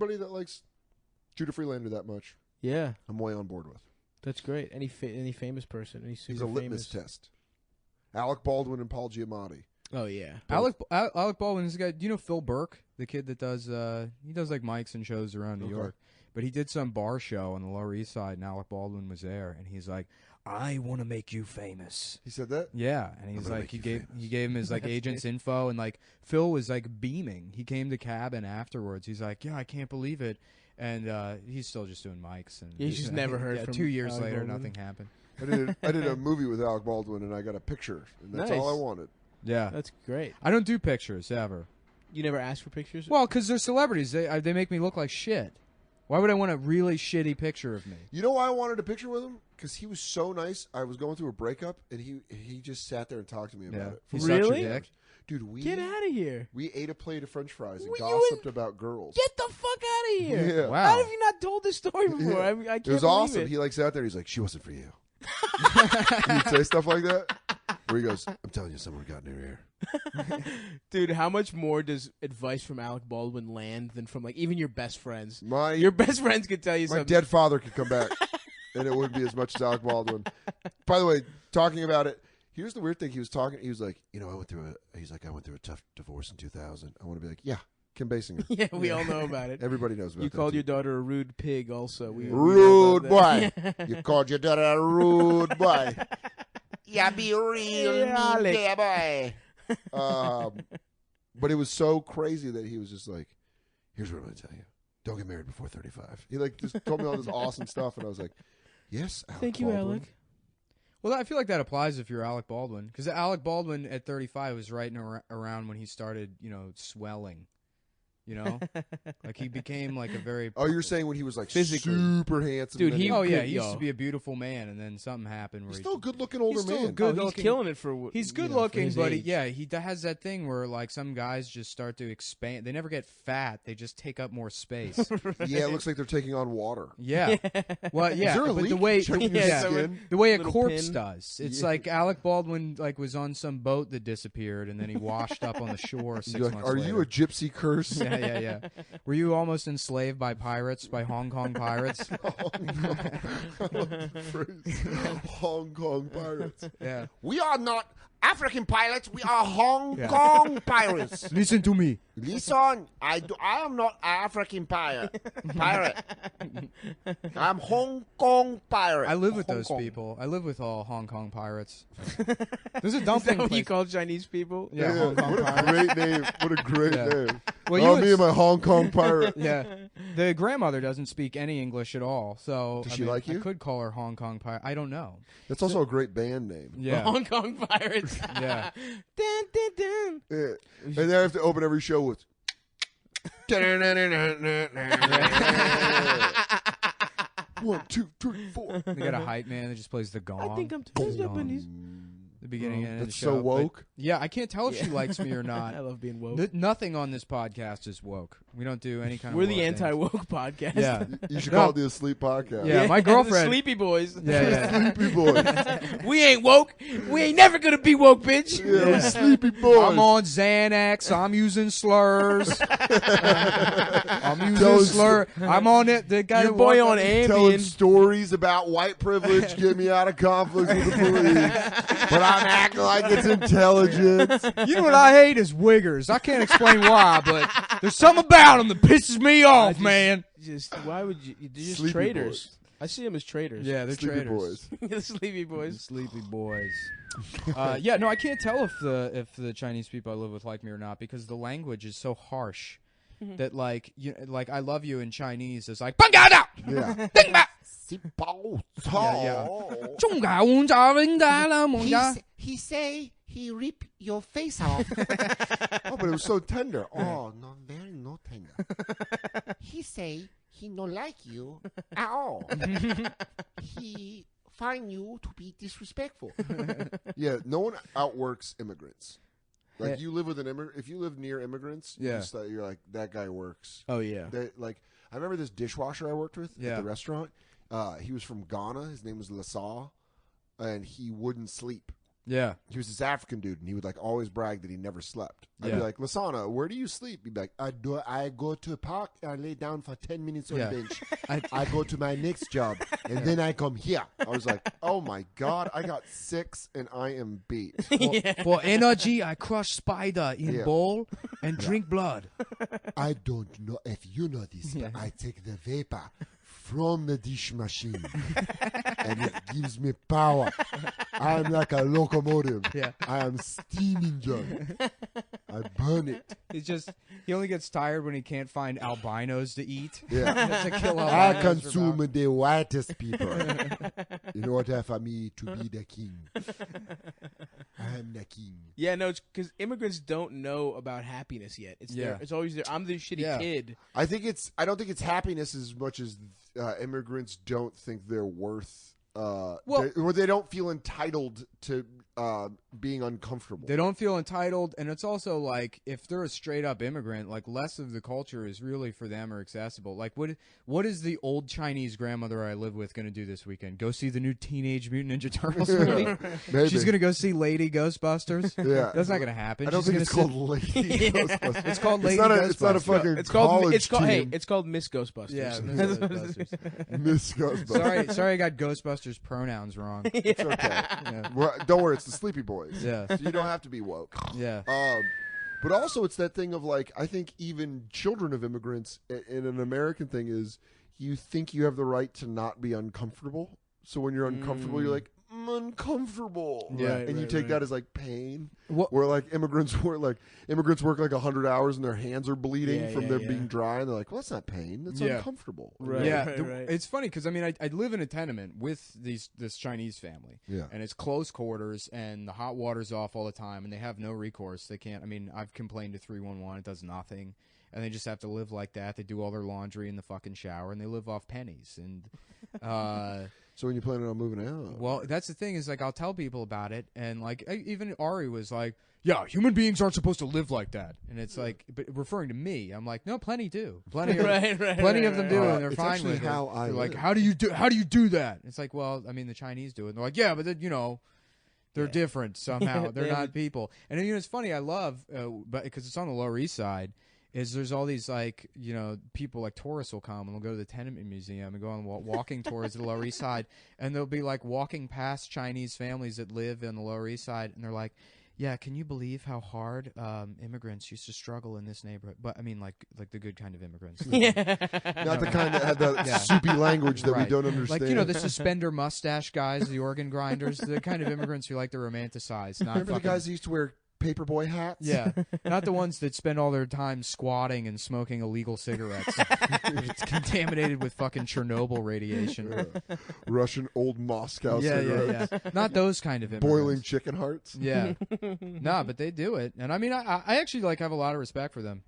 Anybody that likes Judah Freelander that much, Yeah, I'm way on board with. that's great. Any famous person? Any super He's a litmus famous? test. Alec Baldwin and Paul Giamatti. Oh yeah. Alec Baldwin is this guy. Do you know Phil Burke, the kid that does he does like mics and shows around New Okay. York? But he did some bar show on the Lower East Side, and Alec Baldwin was there, and he's like, "I want to make you famous." He said that? Yeah, and he's gonna like, make he you gave famous. he gave him his like agent's info, and like Phil was like beaming. He came to cabin afterwards. He's like, "Yeah, I can't believe it," and he's still just doing mics. And He's just never heard yeah, from 2 years Alec later, Baldwin. nothing happened. I did a movie with Alec Baldwin, and I got a picture, and that's Nice. all I wanted. Yeah, That's great. I don't do pictures ever. You never ask for pictures? Well, because they're celebrities. They make me look like shit. Why would I want a really shitty picture of me? You know why I wanted a picture with him? Because he was so nice. I was going through a breakup, and he just sat there and talked to me about it. He For sucked your Really? dick? Dude, we Get out of here. we ate a plate of French fries and Were you gossiped about girls. Get the fuck out of here. Yeah. Wow. How have you not told this story before? Yeah. I can't It was believe awesome. it. He like sat there. He's like, "She wasn't for you." He'd say stuff like that. Where he goes, "I'm telling you, someone got in her ear." Dude, how much more does advice from Alec Baldwin land than from like even your best friends? My Your best friends could tell you my something. dead father could come back, and it wouldn't be as much as Alec Baldwin. By the way, talking about it, here's the weird thing. He was like, I went through a tough divorce in 2000. I want to be like, yeah, Kim Basinger. Yeah, we all know about it. Everybody knows about You that. called too. your daughter a rude pig. Also, we know Rude about boy. that. You called your daughter a rude boy. Yeah, be real Yeah, mean Alec. there, boy. But it was so crazy that he was just like, here's what I'm going to tell you. Don't get married before 35. He like just told me all this awesome stuff, and I was like, yes, Alec Thank you, Baldwin. Alec. Well, I feel like that applies if you're Alec Baldwin, because Alec Baldwin at 35 was right around when he started, swelling. Like he became like a very. Oh, you're saying when he was like Physically. super handsome. Dude, and then he- Oh yeah, good, he used yo. to be a beautiful man, and then something happened where he's he still a good-looking older He's still man. good. Oh, he's looking. killing it for. He's good for looking, his but age. he has that thing where like some guys just start to expand. They never get fat; they just take up more space. Yeah, it looks like they're taking on water. Yeah, well, yeah, Is there a but leak the way, checking your yeah, skin? the way a Little corpse pin. does. It's Yeah. like Alec Baldwin like was on some boat that disappeared, and then he washed up on the shore 6 You're like, months are later. you a gypsy curse? Yeah. Were you almost enslaved by pirates, by Hong Kong pirates? Hong Kong pirates. Yeah. We are not African pirates. We are Hong Yeah. Kong pirates. Listen to me. Listen, I am not African pirate. I'm Hong Kong pirate. I live with Hong those Kong. people. I live with all Hong Kong pirates. There's a Is that dumpling what you place. call Chinese people? Yeah, Hong Kong what a pirate. great name. What a great Yeah. name. Well, Oh, you me and my Hong Kong pirate. Yeah, the grandmother doesn't speak any English at all, so Does I she mean, like you? I could call her Hong Kong pirate. I don't know. That's also a great band name. Yeah, Hong Kong pirates. yeah. Dun, dun, dun. Yeah. And then I have to open every show with. One, two, three, four. They got a hype man that just plays the gong. I think I'm Plays turned the up in gong. these. The beginning and end of the That's show. so but- woke. yeah, I can't tell if she Yeah. likes me or not. I love being woke. Nothing on this podcast is woke. We don't do any kind We're of. the woke things. anti-woke podcast. Yeah, You should No. call it the Asleep Podcast. Yeah, my the girlfriend- Sleepy Boys. yeah. Sleepy Boys. We ain't woke. We ain't never gonna be woke, bitch. Yeah, we're Sleepy Boys. I'm on Xanax. I'm using slurs. I'm using Tell us- slur. I'm on it. The guy Your boy on Telling Ambien. stories about white privilege, get me out of conflict with the police. But I'm acting like it's intelligence. You know what I hate is wiggers. I can't explain why, but there's something about them that pisses me off, man. Just why would you? They're just Sleepy traitors. Boys. I see them as traitors. Yeah, they're Sleepy traitors. Boys. the Sleepy The Boys. Sleepy boys. Yeah, no, I can't tell if the Chinese people I live with like me or not because the language is so harsh that like I love you in Chinese is like "Bangada!" Yeah. Ding ba! Yeah, He say he rip your face off. Oh, but it was so tender. Oh, no, very no tender. He say he no like you at all. He find you to be disrespectful. Yeah, no one outworks immigrants. Like Yeah. you live with an immigrant. If you live near immigrants, Yeah. you're like that guy works. Oh yeah. Like I remember this dishwasher I worked with Yeah. at the restaurant. He was from Ghana. His name was Lasaw, and he wouldn't sleep. Yeah. He was this African dude, and he would like always brag that he never slept. I'd Yeah. be like, Lasana, where do you sleep? He'd be like, I go to a park, I lay down for 10 minutes on Yeah. the bench. I- I go to my next job, and then I come here. I was like, oh my God, I got 6 and I am beat. For energy, I crush spider in Yeah. bowl and drink blood. I don't know if you know this, but I take the vapor from the dish machine, and it gives me power. I am like a locomotive. Yeah. I am steam engine. I burn it. He only gets tired when he can't find albinos to eat. Yeah. He has to kill I albinos for consume power. the whitest people in order for me to be the king. I am the king. Yeah, no, it's because immigrants don't know about happiness yet. It's Yeah. it's always there. I'm the shitty Yeah. kid. I don't think it's happiness as much as immigrants don't think they're worth. Or they don't feel entitled to being uncomfortable. They don't feel entitled, and it's also like if they're a straight up immigrant, like less of the culture is really for them or accessible. Like what is the old Chinese grandmother I live with going to do this weekend? Go see the new Teenage Mutant Ninja Turtles movie? Maybe. She's going to go see Lady Ghostbusters? Yeah. That's not going to happen. I don't She's think it's gonna called sit- Lady Ghostbusters. It's called Lady It's not a Ghostbusters. fucking It's called college hey, team. it's called Miss Ghostbusters. Yeah, Miss Ghostbusters. Miss Ghostbusters. Sorry, I got Ghostbusters pronouns wrong. It's okay. Well, don't worry, it's the Sleepy Boys. Yeah. So you don't have to be woke. Yeah. But also, it's that thing of like, I think even children of immigrants, in an American thing, is you think you have the right to not be uncomfortable. So when you're uncomfortable, you're like, I'm uncomfortable. Yeah. Right, and you right, take right. that as like pain. What- Where like immigrants work like 100 hours and their hands are bleeding Yeah, from yeah, them yeah. being dry, and they're like, well, that's not pain. That's Yeah. uncomfortable. Right. Yeah, right. it's funny because I mean I live in a tenement with this Chinese family, Yeah. and it's close quarters, and the hot water's off all the time, and they have no recourse. They can't. I mean, I've complained to 311, it does nothing, and they just have to live like that. They do all their laundry in the fucking shower, and they live off pennies. And So when you planning on moving out? well, that's the thing is like I'll tell people about it, and like even Ari was like, "Yeah, human beings aren't supposed to live like that," and it's like, but referring to me, I'm like, "No, plenty do, plenty of plenty of them do, and they're It's fine actually with how it. I They're like, live. how do you do that? It's like, well, I mean, the Chinese do it. And they're like, yeah, but then, they're different somehow. They're They have not people. And it's funny. I love, but because it's on the Lower East Side. Is there's all these like people like tourists will come and they'll go to the Tenement Museum and go on walking tours of the Lower East Side, and they'll be like walking past Chinese families that live in the Lower East Side, and they're like, yeah, can you believe how hard immigrants used to struggle in this neighborhood? But I mean, like the good kind of immigrants. Not the kind that had that Yeah. soupy language that we Right. don't understand. Like the suspender mustache guys, the organ grinders, the kind of immigrants you like to romanticize. Not Remember the fucking- guys who used to wear paperboy hats? Yeah, not the ones that spend all their time squatting and smoking illegal cigarettes. It's contaminated with fucking Chernobyl radiation. Russian old Moscow cigarettes. Yeah. Not those kind of immigrants. Boiling chicken hearts. Yeah. Nah, but they do it, and I mean, I actually like have a lot of respect for them.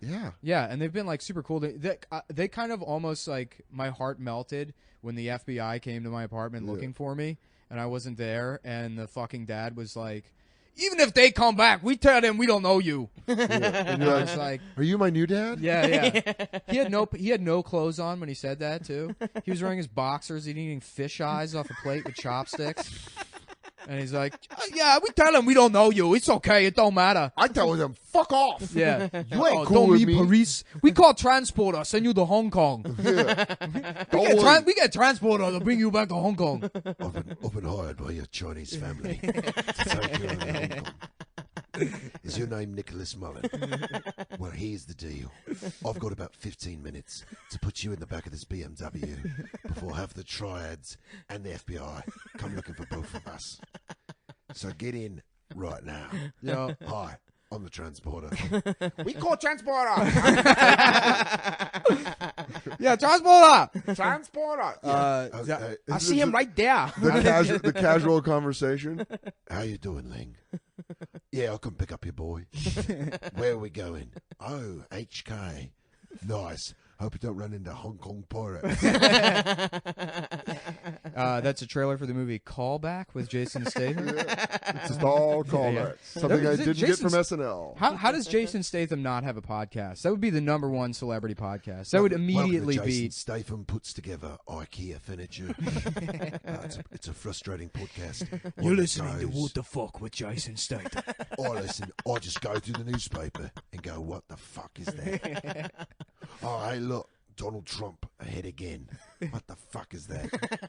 Yeah. Yeah, and they've been like super cool. They kind of almost like my heart melted when the FBI came to my apartment looking for me, and I wasn't there, and the fucking dad was like, even if they come back, we tell them we don't know you. And And you're I like, was like, are you my new dad? yeah. He had no clothes on when he said that too. He was wearing his boxers, eating fish eyes off a plate with chopsticks. And he's like, yeah, we tell them we don't know you. It's okay. It don't matter. I tell them, fuck off. Yeah. You ain't cool don't with leave me. Paris. We call transporter. Send you to Hong Kong. Don't worry. We get transporter to bring you back to Hong Kong. I've been hired by your Chinese family to take you over to Hong Kong. Is your name Nicholas Mullen? Well, here's the deal. I've got about 15 minutes to put you in the back of this BMW before half the triads and the FBI come looking for both of us. So get in right now. Yeah. Hi, I'm the transporter. We call transporter. Yeah, transporter. Transporter. I see him right there. The casual conversation. How you doing, Ling? Yeah, I'll come pick up your boy. Where are we going? Oh, HK. Nice. Hope you don't run into Hong Kong pirates. That's a trailer for the movie Callback with Jason Statham. It's just all callbacks. Yeah. Something I Is it didn't get from Jason's- SNL. How does Jason Statham not have a podcast? That would be the number one celebrity podcast. That would immediately Welcome to Jason beat. Statham puts together IKEA furniture. It's a frustrating podcast. You're On listening to goes. What the Fuck with Jason Statham. I just go through the newspaper and go, what the fuck is that? Oh, hey, look, Donald Trump ahead again. What the fuck is that?